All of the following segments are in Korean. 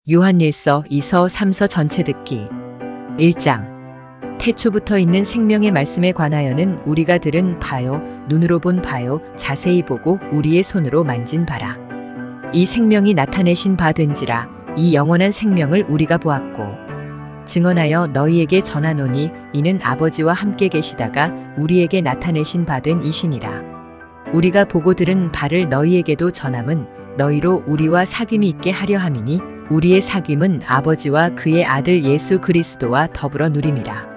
요한일서 2서 3서 전체 듣기 1장 태초부터 있는 생명의 말씀에 관하여는 우리가 들은 바요 눈으로 본 바요 자세히 보고 우리의 손으로 만진 바라. 이 생명이 나타내신 바 된지라. 이 영원한 생명을 우리가 보았고 증언하여 너희에게 전하노니 이는 아버지와 함께 계시다가 우리에게 나타내신 바 된 이시니라. 우리가 보고 들은 바를 너희에게도 전함은 너희로 우리와 사귐이 있게 하려 함이니 우리의 사귐은 아버지와 그의 아들 예수 그리스도와 더불어 누림이라.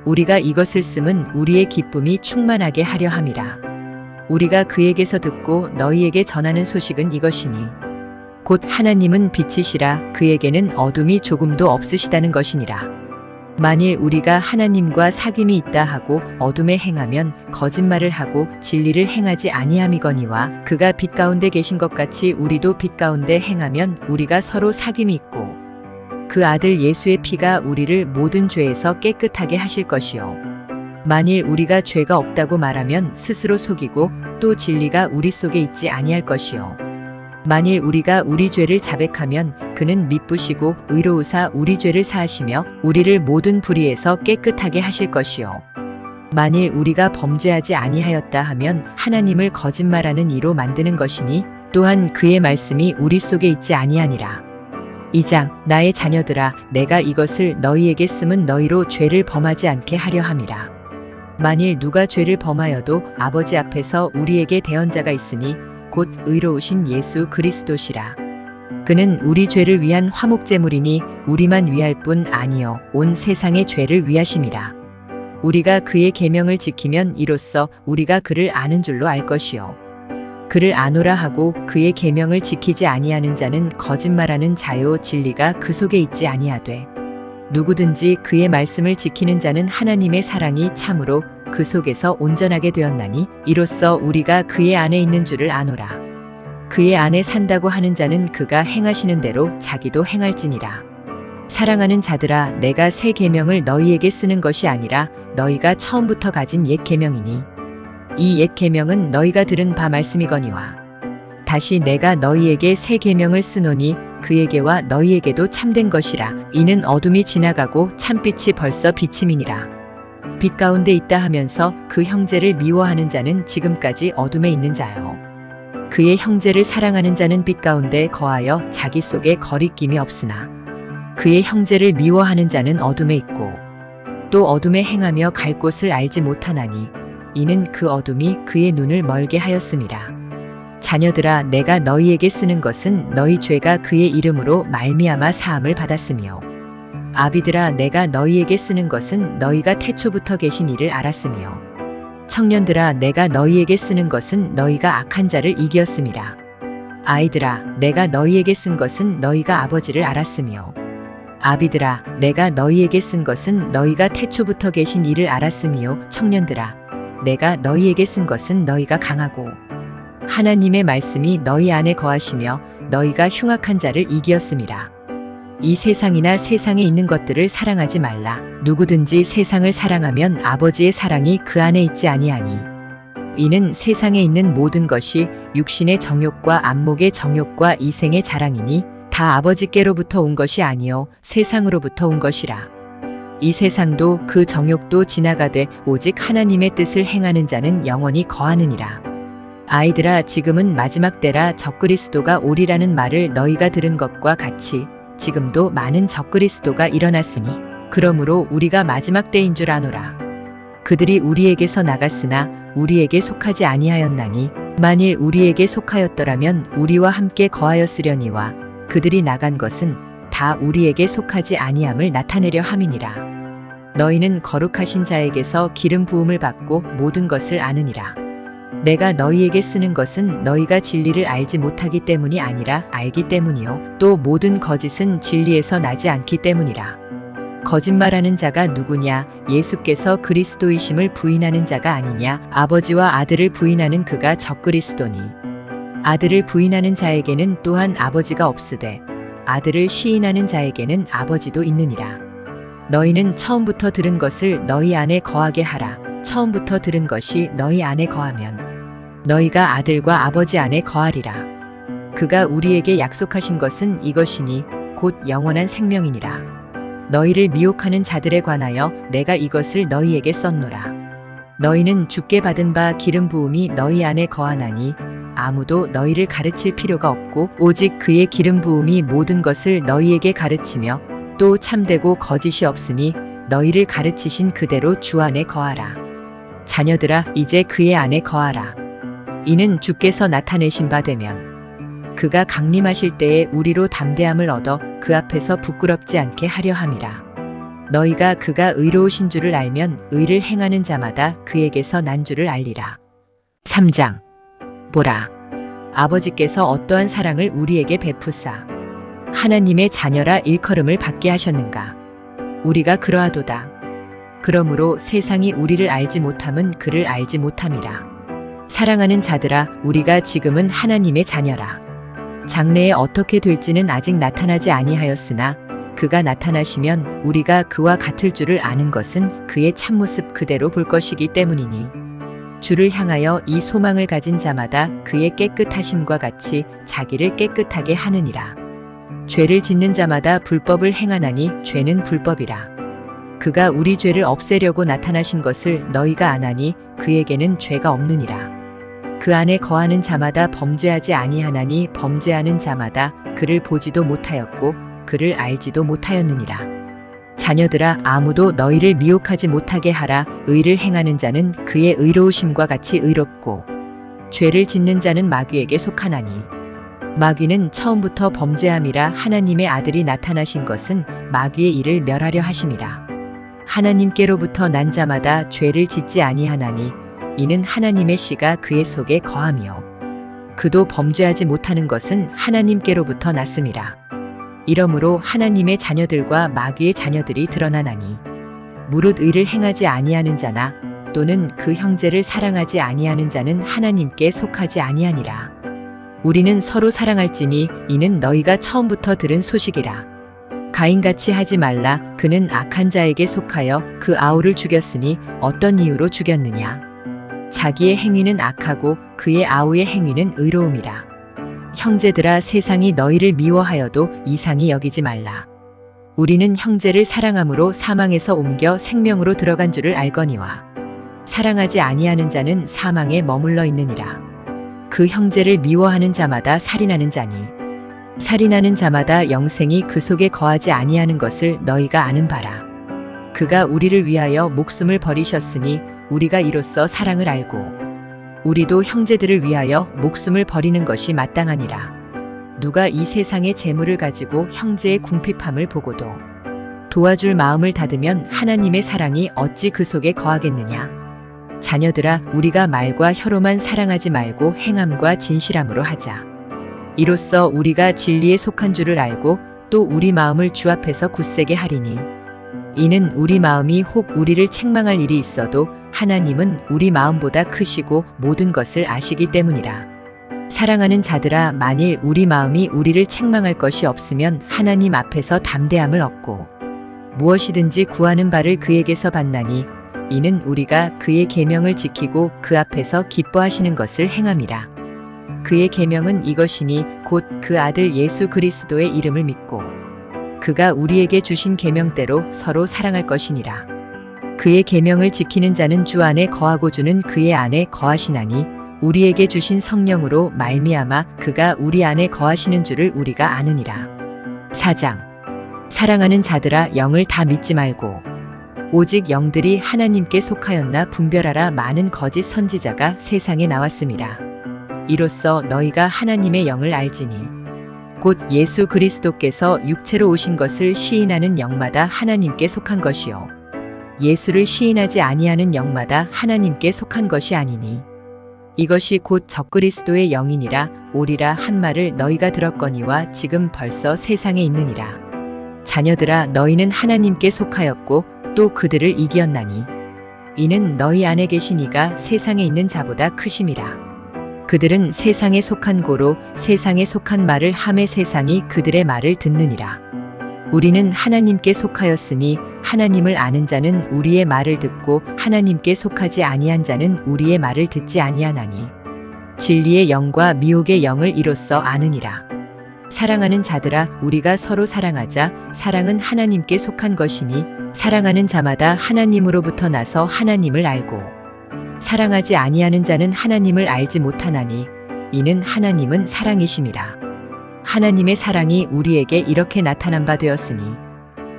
우리가 이것을 쓰면 우리의 기쁨이 충만하게 하려 함이라. 우리가 그에게서 듣고 너희에게 전하는 소식은 이것이니 곧 하나님은 빛이시라. 그에게는 어둠이 조금도 없으시다는 것이니라. 만일 우리가 하나님과 사귐이 있다 하고 어둠에 행하면 거짓말을 하고 진리를 행하지 아니함이거니와 그가 빛 가운데 계신 것 같이 우리도 빛 가운데 행하면 우리가 서로 사귐이 있고 그 아들 예수의 피가 우리를 모든 죄에서 깨끗하게 하실 것이요. 만일 우리가 죄가 없다고 말하면 스스로 속이고 또 진리가 우리 속에 있지 아니할 것이요. 만일 우리가 우리 죄를 자백하면 그는 미쁘시고 의로우사 우리 죄를 사하시며 우리를 모든 불의에서 깨끗하게 하실 것이요. 만일 우리가 범죄하지 아니하였다 하면 하나님을 거짓말하는 이로 만드는 것이니 또한 그의 말씀이 우리 속에 있지 아니하니라. 2장 나의 자녀들아 내가 이것을 너희에게 쓰면 너희로 죄를 범하지 않게 하려 함이라. 만일 누가 죄를 범하여도 아버지 앞에서 우리에게 대언자가 있으니 곧 의로우신 예수 그리스도시라. 그는 우리 죄를 위한 화목제물이니 우리만 위할 뿐 아니요 온 세상의 죄를 위하심이라. 우리가 그의 계명을 지키면 이로써 우리가 그를 아는 줄로 알 것이요. 그를 아노라 하고 그의 계명을 지키지 아니하는 자는 거짓말하는 자요 진리가 그 속에 있지 아니하되 누구든지 그의 말씀을 지키는 자는 하나님의 사랑이 참으로 그 속에서 온전하게 되었나니 이로써 우리가 그의 안에 있는 줄을 아노라. 그의 안에 산다고 하는 자는 그가 행하시는 대로 자기도 행할지니라. 사랑하는 자들아 내가 새 계명을 너희에게 쓰는 것이 아니라 너희가 처음부터 가진 옛 계명이니 이 옛 계명은 너희가 들은 바 말씀이거니와 다시 내가 너희에게 새 계명을 쓰노니 그에게와 너희에게도 참된 것이라. 이는 어둠이 지나가고 참빛이 벌써 비침이니라. 빛 가운데 있다 하면서 그 형제를 미워하는 자는 지금까지 어둠에 있는 자요. 그의 형제를 사랑하는 자는 빛 가운데 거하여 자기 속에 거리낌이 없으나 그의 형제를 미워하는 자는 어둠에 있고 또 어둠에 행하며 갈 곳을 알지 못하나니 이는 그 어둠이 그의 눈을 멀게 하였음이라. 자녀들아 내가 너희에게 쓰는 것은 너희 죄가 그의 이름으로 말미암아 사함을 받았으며 아비들아 내가 너희에게 쓰는 것은 너희가 태초부터 계신 이를 알았으며 청년들아 내가 너희에게 쓰는 것은 너희가 악한 자를 이기었음이라. 아이들아 내가 너희에게 쓴 것은 너희가 아버지를 알았으며 아비들아 내가 너희에게 쓴 것은 너희가 태초부터 계신 이를 알았으며 청년들아 내가 너희에게 쓴 것은 너희가 강하고 하나님의 말씀이 너희 안에 거하시며 너희가 흉악한 자를 이기었음이라. 이 세상이나 세상에 있는 것들을 사랑하지 말라. 누구든지 세상을 사랑하면 아버지의 사랑이 그 안에 있지 아니하니 이는 세상에 있는 모든 것이 육신의 정욕과 안목의 정욕과 이생의 자랑이니 다 아버지께로부터 온 것이 아니요 세상으로부터 온 것이라. 이 세상도 그 정욕도 지나가되 오직 하나님의 뜻을 행하는 자는 영원히 거하느니라. 아이들아 지금은 마지막 때라 적그리스도가 오리라는 말을 너희가 들은 것과 같이 지금도 많은 적그리스도가 일어났으니 그러므로 우리가 마지막 때인 줄 아노라. 그들이 우리에게서 나갔으나 우리에게 속하지 아니하였나니 만일 우리에게 속하였더라면 우리와 함께 거하였으려니와 그들이 나간 것은 다 우리에게 속하지 아니함을 나타내려 함이니라. 너희는 거룩하신 자에게서 기름 부음을 받고 모든 것을 아느니라. 내가 너희에게 쓰는 것은 너희가 진리를 알지 못하기 때문이 아니라 알기 때문이요 또 모든 거짓은 진리에서 나지 않기 때문이라. 거짓말하는 자가 누구냐? 예수께서 그리스도이심을 부인하는 자가 아니냐? 아버지와 아들을 부인하는 그가 적그리스도니 아들을 부인하는 자에게는 또한 아버지가 없으되 아들을 시인하는 자에게는 아버지도 있느니라. 너희는 처음부터 들은 것을 너희 안에 거하게 하라. 처음부터 들은 것이 너희 안에 거하면 너희가 아들과 아버지 안에 거하리라. 그가 우리에게 약속하신 것은 이것이니 곧 영원한 생명이니라. 너희를 미혹하는 자들에 관하여 내가 이것을 너희에게 썼노라. 너희는 주께 받은 바 기름 부음이 너희 안에 거하나니 아무도 너희를 가르칠 필요가 없고 오직 그의 기름 부음이 모든 것을 너희에게 가르치며 또 참되고 거짓이 없으니 너희를 가르치신 그대로 주 안에 거하라. 자녀들아 이제 그의 안에 거하라. 이는 주께서 나타내신 바 되면 그가 강림하실 때에 우리로 담대함을 얻어 그 앞에서 부끄럽지 않게 하려 함이라. 너희가 그가 의로우신 줄을 알면 의를 행하는 자마다 그에게서 난 줄을 알리라. 3장. 보라, 아버지께서 어떠한 사랑을 우리에게 베푸사 하나님의 자녀라 일컬음을 받게 하셨는가. 우리가 그러하도다. 그러므로 세상이 우리를 알지 못함은 그를 알지 못함이라. 사랑하는 자들아, 우리가 지금은 하나님의 자녀라. 장래에 어떻게 될지는 아직 나타나지 아니하였으나 그가 나타나시면 우리가 그와 같을 줄을 아는 것은 그의 참모습 그대로 볼 것이기 때문이니 주를 향하여 이 소망을 가진 자마다 그의 깨끗하심과 같이 자기를 깨끗하게 하느니라. 죄를 짓는 자마다 불법을 행하나니 죄는 불법이라. 그가 우리 죄를 없애려고 나타나신 것을 너희가 아나니 그에게는 죄가 없느니라. 그 안에 거하는 자마다 범죄하지 아니하나니 범죄하는 자마다 그를 보지도 못하였고 그를 알지도 못하였느니라. 자녀들아, 아무도 너희를 미혹하지 못하게 하라. 의를 행하는 자는 그의 의로우심과 같이 의롭고 죄를 짓는 자는 마귀에게 속하나니 마귀는 처음부터 범죄함이라. 하나님의 아들이 나타나신 것은 마귀의 일을 멸하려 하심이라. 하나님께로부터 난 자마다 죄를 짓지 아니하나니 이는 하나님의 씨가 그의 속에 거함이요 그도 범죄하지 못하는 것은 하나님께로부터 났음이라. 이러므로 하나님의 자녀들과 마귀의 자녀들이 드러나나니 무릇 의를 행하지 아니하는 자나 또는 그 형제를 사랑하지 아니하는 자는 하나님께 속하지 아니하니라. 우리는 서로 사랑할지니 이는 너희가 처음부터 들은 소식이라. 가인같이 하지 말라. 그는 악한 자에게 속하여 그 아우를 죽였으니 어떤 이유로 죽였느냐. 자기의 행위는 악하고 그의 아우의 행위는 의로움이라. 형제들아, 세상이 너희를 미워하여도 이상히 여기지 말라. 우리는 형제를 사랑함으로 사망에서 옮겨 생명으로 들어간 줄을 알거니와 사랑하지 아니하는 자는 사망에 머물러 있느니라. 그 형제를 미워하는 자마다 살인하는 자니 살인하는 자마다 영생이 그 속에 거하지 아니하는 것을 너희가 아는 바라. 그가 우리를 위하여 목숨을 버리셨으니 우리가 이로써 사랑을 알고 우리도 형제들을 위하여 목숨을 버리는 것이 마땅하니라. 누가 이 세상의 재물을 가지고 형제의 궁핍함을 보고도 도와줄 마음을 닫으면 하나님의 사랑이 어찌 그 속에 거하겠느냐. 자녀들아, 우리가 말과 혀로만 사랑하지 말고 행함과 진실함으로 하자. 이로써 우리가 진리에 속한 줄을 알고 또 우리 마음을 주 앞에서 굳세게 하리니 이는 우리 마음이 혹 우리를 책망할 일이 있어도 하나님은 우리 마음보다 크시고 모든 것을 아시기 때문이라. 사랑하는 자들아, 만일 우리 마음이 우리를 책망할 것이 없으면 하나님 앞에서 담대함을 얻고 무엇이든지 구하는 바를 그에게서 받나니 이는 우리가 그의 계명을 지키고 그 앞에서 기뻐하시는 것을 행함이라. 그의 계명은 이것이니 곧 그 아들 예수 그리스도의 이름을 믿고 그가 우리에게 주신 계명대로 서로 사랑할 것이니라. 그의 계명을 지키는 자는 주 안에 거하고 주는 그의 안에 거하시나니 우리에게 주신 성령으로 말미암아 그가 우리 안에 거하시는 줄을 우리가 아느니라. 4장. 사랑하는 자들아, 영을 다 믿지 말고 오직 영들이 하나님께 속하였나 분별하라. 많은 거짓 선지자가 세상에 나왔음이라. 이로써 너희가 하나님의 영을 알지니 곧 예수 그리스도께서 육체로 오신 것을 시인하는 영마다 하나님께 속한 것이요 예수를 시인하지 아니하는 영마다 하나님께 속한 것이 아니니 이것이 곧 적그리스도의 영이니라. 오리라 한 말을 너희가 들었거니와 지금 벌써 세상에 있느니라. 자녀들아, 너희는 하나님께 속하였고 또 그들을 이기었나니 이는 너희 안에 계신 이가 세상에 있는 자보다 크심이라. 그들은 세상에 속한 고로 세상에 속한 말을 하매 세상이 그들의 말을 듣느니라. 우리는 하나님께 속하였으니 하나님을 아는 자는 우리의 말을 듣고 하나님께 속하지 아니한 자는 우리의 말을 듣지 아니하나니 진리의 영과 미혹의 영을 이로써 아느니라. 사랑하는 자들아, 우리가 서로 사랑하자. 사랑은 하나님께 속한 것이니 사랑하는 자마다 하나님으로부터 나서 하나님을 알고 사랑하지 아니하는 자는 하나님을 알지 못하나니 이는 하나님은 사랑이심이라. 하나님의 사랑이 우리에게 이렇게 나타난 바 되었으니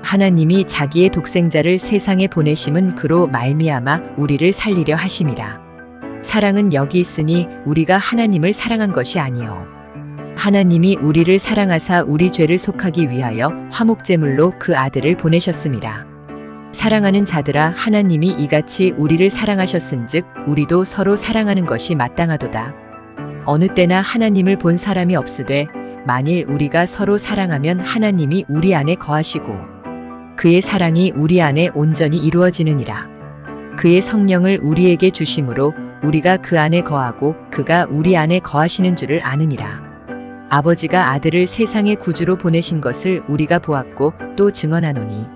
하나님이 자기의 독생자를 세상에 보내심은 그로 말미암아 우리를 살리려 하심이라. 사랑은 여기 있으니 우리가 하나님을 사랑한 것이 아니요 하나님이 우리를 사랑하사 우리 죄를 속하기 위하여 화목제물로 그 아들을 보내셨음이라. 사랑하는 자들아, 하나님이 이같이 우리를 사랑하셨은즉 우리도 서로 사랑하는 것이 마땅하도다. 어느 때나 하나님을 본 사람이 없으되 만일 우리가 서로 사랑하면 하나님이 우리 안에 거하시고 그의 사랑이 우리 안에 온전히 이루어지느니라. 그의 성령을 우리에게 주심으로 우리가 그 안에 거하고 그가 우리 안에 거하시는 줄을 아느니라. 아버지가 아들을 세상의 구주로 보내신 것을 우리가 보았고 또 증언하노니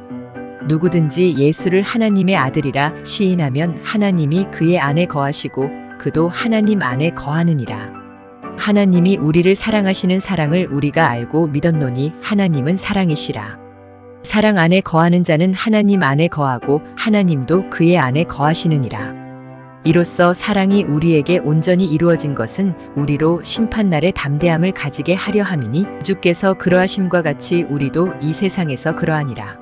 누구든지 예수를 하나님의 아들이라 시인하면 하나님이 그의 안에 거하시고 그도 하나님 안에 거하느니라. 하나님이 우리를 사랑하시는 사랑을 우리가 알고 믿었노니 하나님은 사랑이시라. 사랑 안에 거하는 자는 하나님 안에 거하고 하나님도 그의 안에 거하시느니라. 이로써 사랑이 우리에게 온전히 이루어진 것은 우리로 심판날의 담대함을 가지게 하려 함이니 주께서 그러하심과 같이 우리도 이 세상에서 그러하니라.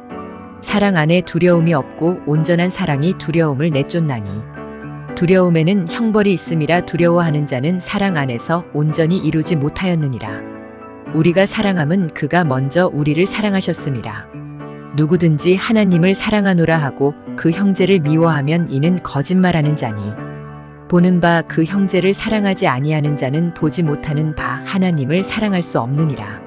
사랑 안에 두려움이 없고 온전한 사랑이 두려움을 내쫓나니 두려움에는 형벌이 있음이라. 두려워하는 자는 사랑 안에서 온전히 이루지 못하였느니라. 우리가 사랑함은 그가 먼저 우리를 사랑하셨음이라. 누구든지 하나님을 사랑하노라 하고 그 형제를 미워하면 이는 거짓말하는 자니 보는 바 그 형제를 사랑하지 아니하는 자는 보지 못하는 바 하나님을 사랑할 수 없느니라.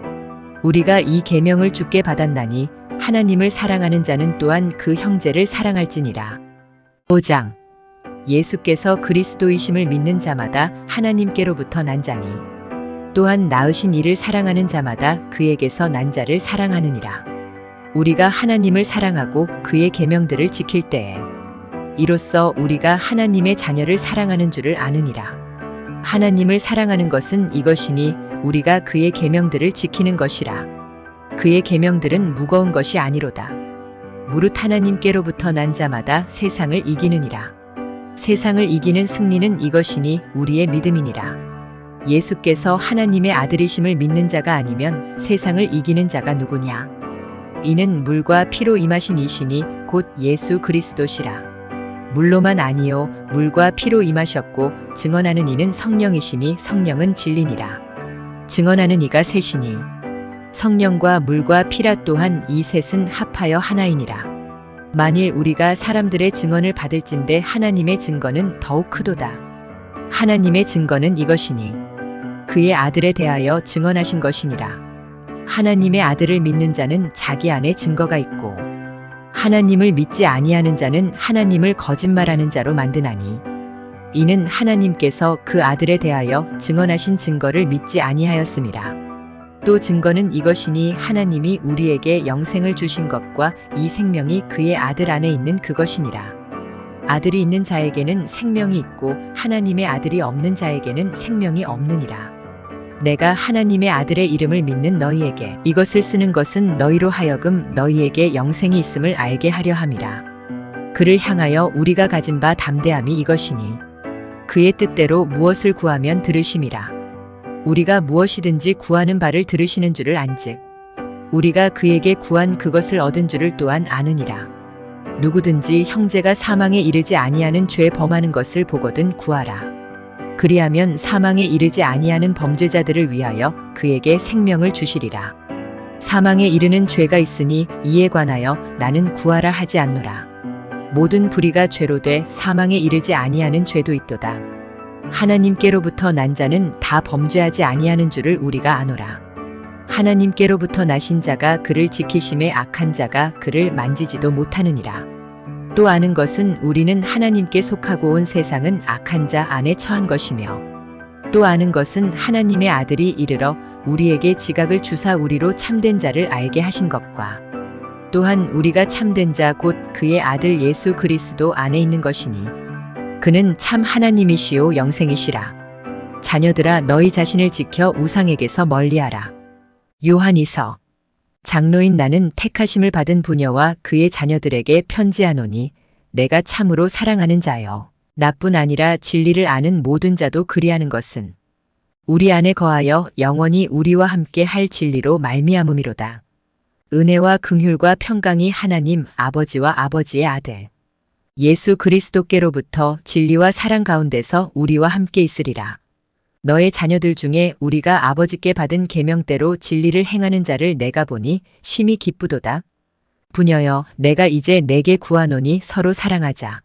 우리가 이 계명을 주께 받았나니 하나님을 사랑하는 자는 또한 그 형제를 사랑할지니라. 5장. 예수께서 그리스도이심을 믿는 자마다 하나님께로부터 난 자니 또한 낳으신 이를 사랑하는 자마다 그에게서 난 자를 사랑하느니라. 우리가 하나님을 사랑하고 그의 계명들을 지킬 때에 이로써 우리가 하나님의 자녀를 사랑하는 줄을 아느니라. 하나님을 사랑하는 것은 이것이니 우리가 그의 계명들을 지키는 것이라. 그의 계명들은 무거운 것이 아니로다. 무릇 하나님께로부터 난 자마다 세상을 이기느니라. 세상을 이기는 승리는 이것이니 우리의 믿음이니라. 예수께서 하나님의 아들이심을 믿는 자가 아니면 세상을 이기는 자가 누구냐? 이는 물과 피로 임하신 이시니 곧 예수 그리스도시라. 물로만 아니요 물과 피로 임하셨고 증언하는 이는 성령이시니 성령은 진리니라. 증언하는 이가 셋이니 성령과 물과 피라. 또한 이 셋은 합하여 하나이니라. 만일 우리가 사람들의 증언을 받을진대 하나님의 증거는 더욱 크도다. 하나님의 증거는 이것이니 그의 아들에 대하여 증언하신 것이니라. 하나님의 아들을 믿는 자는 자기 안에 증거가 있고 하나님을 믿지 아니하는 자는 하나님을 거짓말하는 자로 만드나니 이는 하나님께서 그 아들에 대하여 증언하신 증거를 믿지 아니하였음이라. 또 증거는 이것이니 하나님이 우리에게 영생을 주신 것과 이 생명이 그의 아들 안에 있는 그것이니라. 아들이 있는 자에게는 생명이 있고 하나님의 아들이 없는 자에게는 생명이 없느니라. 내가 하나님의 아들의 이름을 믿는 너희에게 이것을 쓰는 것은 너희로 하여금 너희에게 영생이 있음을 알게 하려 함이라. 그를 향하여 우리가 가진 바 담대함이 이것이니 그의 뜻대로 무엇을 구하면 들으심이라. 우리가 무엇이든지 구하는 바를 들으시는 줄을 안즉 우리가 그에게 구한 그것을 얻은 줄을 또한 아느니라. 누구든지 형제가 사망에 이르지 아니하는 죄 범하는 것을 보거든 구하라. 그리하면 사망에 이르지 아니하는 범죄자들을 위하여 그에게 생명을 주시리라. 사망에 이르는 죄가 있으니 이에 관하여 나는 구하라 하지 않노라. 모든 불의가 죄로 돼 사망에 이르지 아니하는 죄도 있도다. 하나님께로부터 난 자는 다 범죄하지 아니하는 줄을 우리가 아노라. 하나님께로부터 나신 자가 그를 지키심에 악한 자가 그를 만지지도 못하느니라. 또 아는 것은 우리는 하나님께 속하고 온 세상은 악한 자 안에 처한 것이며 또 아는 것은 하나님의 아들이 이르러 우리에게 지각을 주사 우리로 참된 자를 알게 하신 것과 또한 우리가 참된 자 곧 그의 아들 예수 그리스도 안에 있는 것이니 그는 참 하나님이시요 영생이시라. 자녀들아 너희 자신을 지켜 우상에게서 멀리하라. 요한이서. 장로인 나는 택하심을 받은 부녀와 그의 자녀들에게 편지하노니 내가 참으로 사랑하는 자여. 나뿐 아니라 진리를 아는 모든 자도 그리하는 것은 우리 안에 거하여 영원히 우리와 함께 할 진리로 말미암음이로다. 은혜와 긍휼과 평강이 하나님 아버지와 아버지의 아들 예수 그리스도께로부터 진리와 사랑 가운데서 우리와 함께 있으리라. 너의 자녀들 중에 우리가 아버지께 받은 계명대로 진리를 행하는 자를 내가 보니 심히 기쁘도다. 부녀여, 내가 이제 내게 구하노니 서로 사랑하자.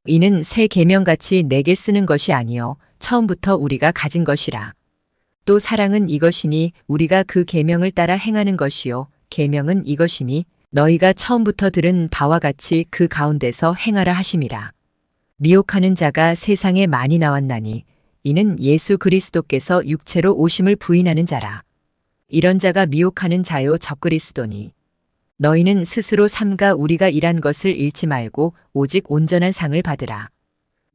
이는 새 계명같이 내게 쓰는 것이 아니요 처음부터 우리가 가진 것이라. 또 사랑은 이것이니 우리가 그 계명을 따라 행하는 것이요 계명은 이것이니 너희가 처음부터 들은 바와 같이 그 가운데서 행하라 하심이라. 미혹하는 자가 세상에 많이 나왔나니 이는 예수 그리스도께서 육체로 오심을 부인하는 자라. 이런 자가 미혹하는 자요 적그리스도니. 너희는 스스로 삼가 우리가 일한 것을 잃지 말고 오직 온전한 상을 받으라.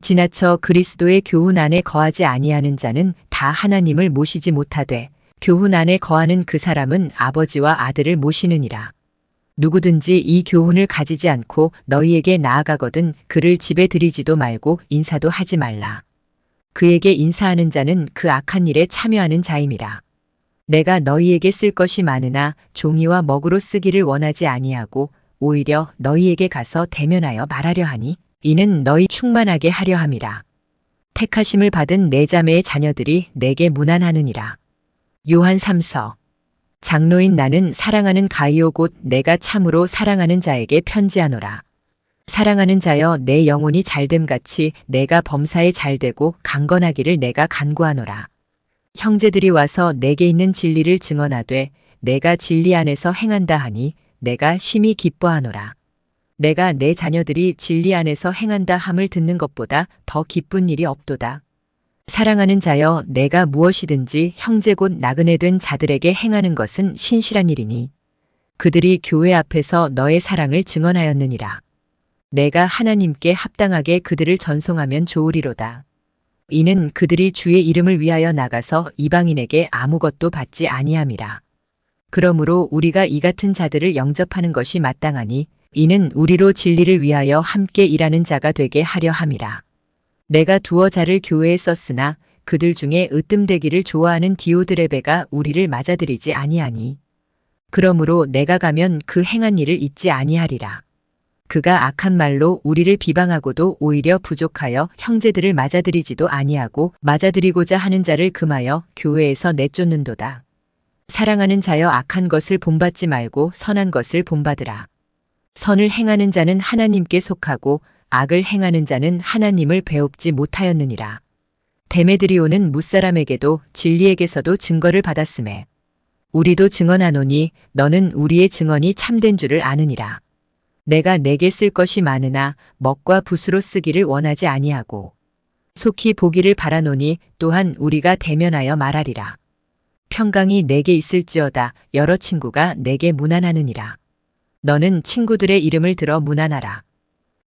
지나쳐 그리스도의 교훈 안에 거하지 아니하는 자는 다 하나님을 모시지 못하되 교훈 안에 거하는 그 사람은 아버지와 아들을 모시느니라. 누구든지 이 교훈을 가지지 않고 너희에게 나아가거든 그를 집에 들이지도 말고 인사도 하지 말라. 그에게 인사하는 자는 그 악한 일에 참여하는 자임이라. 내가 너희에게 쓸 것이 많으나 종이와 먹으로 쓰기를 원하지 아니하고 오히려 너희에게 가서 대면하여 말하려 하니 이는 너희 충만하게 하려 함이라. 택하심을 받은 내 자매의 자녀들이 내게 문안하느니라. 요한 3서. 장로인 나는 사랑하는 가이오 곧 내가 참으로 사랑하는 자에게 편지하노라. 사랑하는 자여 내 영혼이 잘됨같이 내가 범사에 잘되고 강건하기를 내가 간구하노라. 형제들이 와서 내게 있는 진리를 증언하되 내가 진리 안에서 행한다 하니 내가 심히 기뻐하노라. 내가 내 자녀들이 진리 안에서 행한다 함을 듣는 것보다 더 기쁜 일이 없도다. 사랑하는 자여 내가 무엇이든지 형제 곧 나그네 된 자들에게 행하는 것은 신실한 일이니 그들이 교회 앞에서 너의 사랑을 증언하였느니라. 내가 하나님께 합당하게 그들을 전송하면 좋으리로다. 이는 그들이 주의 이름을 위하여 나가서 이방인에게 아무것도 받지 아니함이라. 그러므로 우리가 이 같은 자들을 영접하는 것이 마땅하니 이는 우리로 진리를 위하여 함께 일하는 자가 되게 하려 함이라. 내가 두어 자를 교회에 썼으나 그들 중에 으뜸되기를 좋아하는 디오드레베가 우리를 맞아들이지 아니하니 그러므로 내가 가면 그 행한 일을 잊지 아니하리라. 그가 악한 말로 우리를 비방하고도 오히려 부족하여 형제들을 맞아들이지도 아니하고 맞아들이고자 하는 자를 금하여 교회에서 내쫓는도다. 사랑하는 자여 악한 것을 본받지 말고 선한 것을 본받으라. 선을 행하는 자는 하나님께 속하고 악을 행하는 자는 하나님을 배웁지 못하였느니라. 데메드리오는 무사람에게도 진리에게서도 증거를 받았음에 우리도 증언하노니 너는 우리의 증언이 참된 줄을 아느니라. 내가 내게 쓸 것이 많으나 먹과 붓으로 쓰기를 원하지 아니하고 속히 보기를 바라노니 또한 우리가 대면하여 말하리라. 평강이 내게 있을지어다. 여러 친구가 내게 문안하느니라. 너는 친구들의 이름을 들어 문안하라.